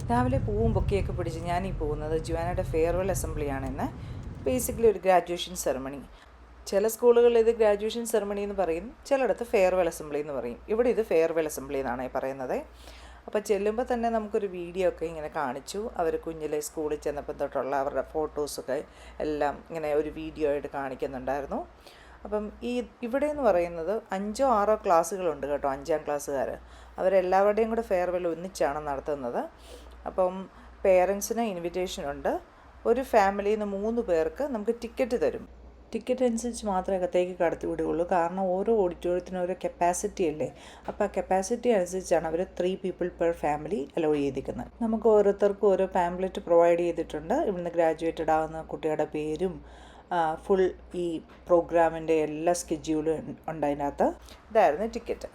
രാവിലെ പൂവും ബൊക്കെയൊക്കെ പിടിച്ച് ഞാനീ പോകുന്നത് ജുവാനയുടെ ഫെയർവെൽ അസംബ്ലിയാണെന്ന്. ബേസിക്കലി ഒരു ഗ്രാജുവേഷൻ സെറമണി. ചില സ്കൂളുകളിൽ ഇത് ഗ്രാജുവേഷൻ സെറമണി എന്ന് പറയും, ചിലയിടത്ത് ഫെയർവെൽ അസംബ്ലി എന്ന് പറയും. ഇവിടെ ഇത് ഫെയർവെൽ അസംബ്ലി എന്നാണ് പറയുന്നത്. അപ്പോൾ ചെല്ലുമ്പോൾ തന്നെ നമുക്കൊരു വീഡിയോ ഒക്കെ ഇങ്ങനെ കാണിച്ചു. അവർ കുഞ്ഞിലെ സ്കൂളിൽ ചെന്നപ്പം തൊട്ടുള്ള അവരുടെ ഫോട്ടോസൊക്കെ എല്ലാം ഇങ്ങനെ ഒരു വീഡിയോ ആയിട്ട് കാണിക്കുന്നുണ്ടായിരുന്നു. അപ്പം ഇവിടെ എന്ന് പറയുന്നത് 5 or 6 ക്ലാസ്സുകളുണ്ട് കേട്ടോ, 5ാം ക്ലാസ്സുകാർ. അവരെല്ലാവരുടെയും കൂടെ ഫെയർവെൽ ഒന്നിച്ചാണ് നടത്തുന്നത്. അപ്പം പേരൻസിന് ഇൻവിറ്റേഷനുണ്ട്. ഒരു ഫാമിലിയിൽ നിന്ന് 3 പേർക്ക് നമുക്ക് ടിക്കറ്റ് തരും. ടിക്കറ്റ് അനുസരിച്ച് മാത്രമേ അകത്തേക്ക് കടത്തി വിടുകയുള്ളൂ. കാരണം ഓരോ ഓഡിറ്റോറിയത്തിനും ഓരോ കപ്പാസിറ്റി അല്ലേ. അപ്പോൾ ആ കപ്പാസിറ്റി അനുസരിച്ചാണ് അവർ 3 people per family അലോ ചെയ്തിരിക്കുന്നത്. നമുക്ക് ഓരോരുത്തർക്കും ഓരോ പാംപ്ലെറ്റ് പ്രൊവൈഡ് ചെയ്തിട്ടുണ്ട്. ഇവിടുന്ന് ഗ്രാജുവേറ്റഡ് ആകുന്ന കുട്ടികളുടെ പേരും ഫുൾ ഈ പ്രോഗ്രാമിൻ്റെ എല്ലാ സ്കെഡ്യൂളും ഉണ്ട് അതിനകത്ത്. ഇതായിരുന്നു ടിക്കറ്റ്.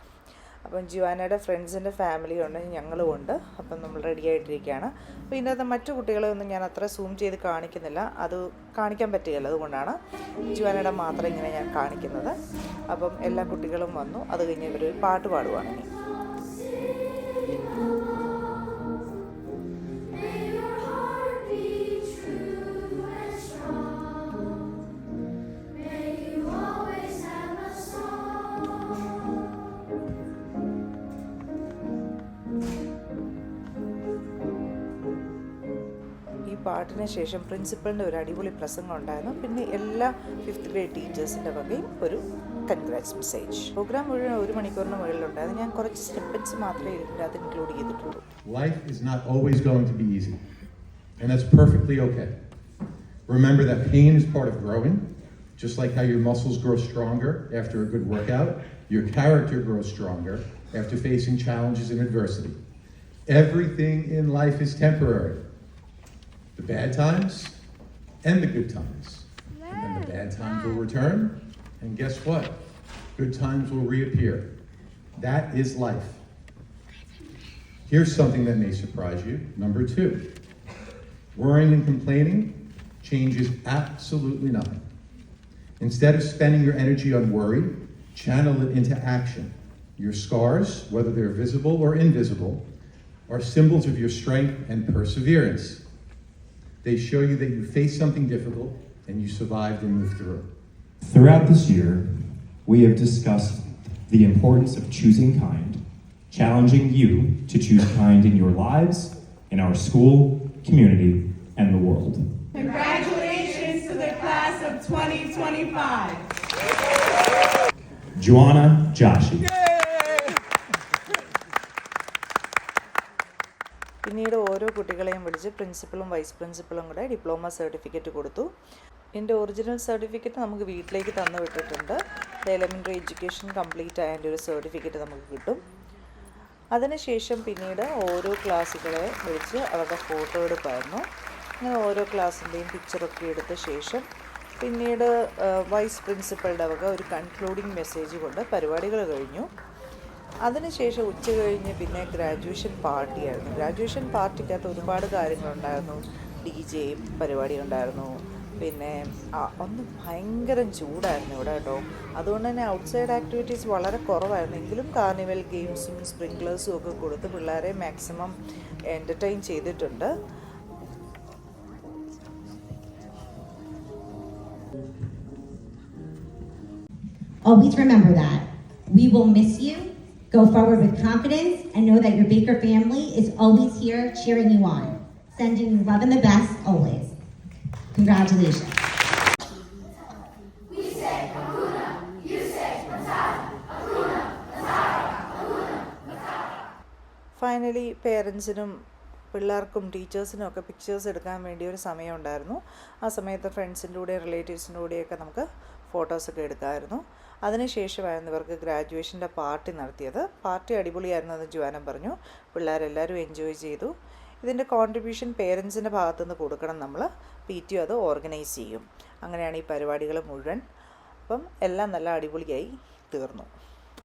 അപ്പം ജുവാനയുടെ ഫ്രണ്ട്സിൻ്റെ ഫാമിലി ഉണ്ട്, ഞങ്ങളും ഉണ്ട്. അപ്പം നമ്മൾ റെഡി ആയിട്ടിരിക്കുകയാണ്. അപ്പോൾ ഇതിനകത്ത് മറ്റു കുട്ടികളെ ഒന്നും ഞാൻ അത്ര സൂം ചെയ്ത് കാണിക്കുന്നില്ല, അത് കാണിക്കാൻ പറ്റുകയില്ല. അതുകൊണ്ടാണ് ജുവാനയുടെ മാത്രം ഇങ്ങനെ ഞാൻ കാണിക്കുന്നത്. അപ്പം എല്ലാ കുട്ടികളും വന്നു. അത് കഴിഞ്ഞ് ഇവരൊരു പാട്ട് പാടുവാണ് ഇനി. പാട്ടിന് ശേഷം പ്രിൻസിപ്പളിൻ്റെ ഒരു അടിപൊളി പ്രസംഗം ഉണ്ടായിരുന്നു. പിന്നെ എല്ലാ 5th grade ടീച്ചേഴ്സിൻ്റെ വകയും ഒരു കൺഗ്രാറ്റ്സ് മെസ്സേജ്. പ്രോഗ്രാം മുഴുവൻ 1 മണിക്കൂറിന് മുകളിലുണ്ടായിരുന്നു. ഞാൻ കുറച്ച് സ്നിപ്പെറ്റ്സ് മാത്രമേ ഇതിനകത്ത് ഇൻക്ലൂഡ് ചെയ്തിട്ടുള്ളൂ. Life is not always going to be easy, and that's perfectly okay. Remember that pain is part of growing. Just like how your muscles grow stronger after a good workout, your character grows stronger after facing challenges and adversity. Everything in life is temporary. The bad times and the good times. And then the bad times will return, and guess what? Good times will reappear. That is life. Here's something that may surprise you. Number 2, worrying and complaining changes absolutely nothing. Instead of spending your energy on worry, channel it into action. Your scars, whether they're visible or invisible, are symbols of your strength and perseverance. They show you that you faced something difficult and you survived and moved through. Throughout this year, we have discussed the importance of choosing kind, challenging you to choose kind in your lives, in our school, community, and the world. Congratulations to the class of 2025. Juana Joshi. പിന്നീട് ഓരോ കുട്ടികളെയും വിളിച്ച് പ്രിൻസിപ്പളും vice പ്രിൻസിപ്പളും കൂടെ diploma certificate കൊടുത്തു. എൻ്റെ original certificate നമുക്ക് വീട്ടിലേക്ക് തന്നു വിട്ടിട്ടുണ്ട്. എലിമെൻ്ററി എഡ്യൂക്കേഷൻ കംപ്ലീറ്റ് ആയതിൻ്റെ ഒരു സർട്ടിഫിക്കറ്റ് നമുക്ക് കിട്ടും. അതിനുശേഷം പിന്നീട് ഓരോ ക്ലാസ്സുകളെ വിളിച്ച് അവരുടെ ഫോട്ടോ എടുപ്പായിരുന്നു. അങ്ങനെ ഓരോ ക്ലാസ്സിൻ്റെയും പിക്ചറൊക്കെ എടുത്ത ശേഷം പിന്നീട് വൈസ് പ്രിൻസിപ്പളുടെ വക ഒരു കൺക്ലൂഡിങ് മെസ്സേജ് കൊണ്ട് പരിപാടികൾ കഴിഞ്ഞു. അതിനുശേഷം ഉച്ച കഴിഞ്ഞ് പിന്നെ ഗ്രാജുവേഷൻ പാർട്ടിയായിരുന്നു. ഗ്രാജുവേഷൻ പാർട്ടിക്കകത്ത് ഒരുപാട് കാര്യങ്ങളുണ്ടായിരുന്നു. DJ പരിപാടി ഉണ്ടായിരുന്നു. പിന്നെ ഒന്ന് ഭയങ്കര ചൂടായിരുന്നു ഇവിടെ കേട്ടോ. അതുകൊണ്ട് തന്നെ ഔട്ട്സൈഡ് ആക്ടിവിറ്റീസ് വളരെ കുറവായിരുന്നു. എങ്കിലും കാർണിവൽ ഗെയിംസും സ്പ്രിങ്ക്ലേഴ്സും ഒക്കെ കൊടുത്ത് പിള്ളേരെ മാക്സിമം എൻ്റർടൈൻ ചെയ്തിട്ടുണ്ട്. Always remember that. We will miss you. Go forward with confidence and know that your Baker family is always here cheering you on. Sending you love and the best always. Congratulations. We say Hakuna, you say Matata. Hakuna, Matata, Hakuna, Matata. Finally പേരൻസിനും പിള്ളേർക്കും ടീച്ചേഴ്സിനും ഒക്കെ pictures എടുക്കാൻ വേണ്ടി ഒരു സമയം ഉണ്ടായിരുന്നു. ആ സമയത്ത് ഫ്രണ്ട്സിൻ്റെ കൂടെയും റിലേറ്റീവ്സിൻ്റെ കൂടെയൊക്കെ നമുക്ക് ഫോട്ടോസൊക്കെ എടുക്കാമായിരുന്നു. അതിനുശേഷമായിരുന്നു ഇവർക്ക് ഗ്രാജുവേഷൻ്റെ പാർട്ടി നടത്തിയത്. പാർട്ടി അടിപൊളിയായിരുന്നെന്ന് ജുവാന പറഞ്ഞു. പിള്ളേരെല്ലാവരും എൻജോയ് ചെയ്തു. ഇതിൻ്റെ കോൺട്രിബ്യൂഷൻ പേരൻസിൻ്റെ ഭാഗത്തുനിന്ന് കൊടുക്കണം നമ്മൾ. PTO അത് ഓർഗനൈസ് ചെയ്യും. അങ്ങനെയാണ് ഈ പരിപാടികൾ മുഴുവൻ. അപ്പം എല്ലാം നല്ല അടിപൊളിയായി തീർന്നു.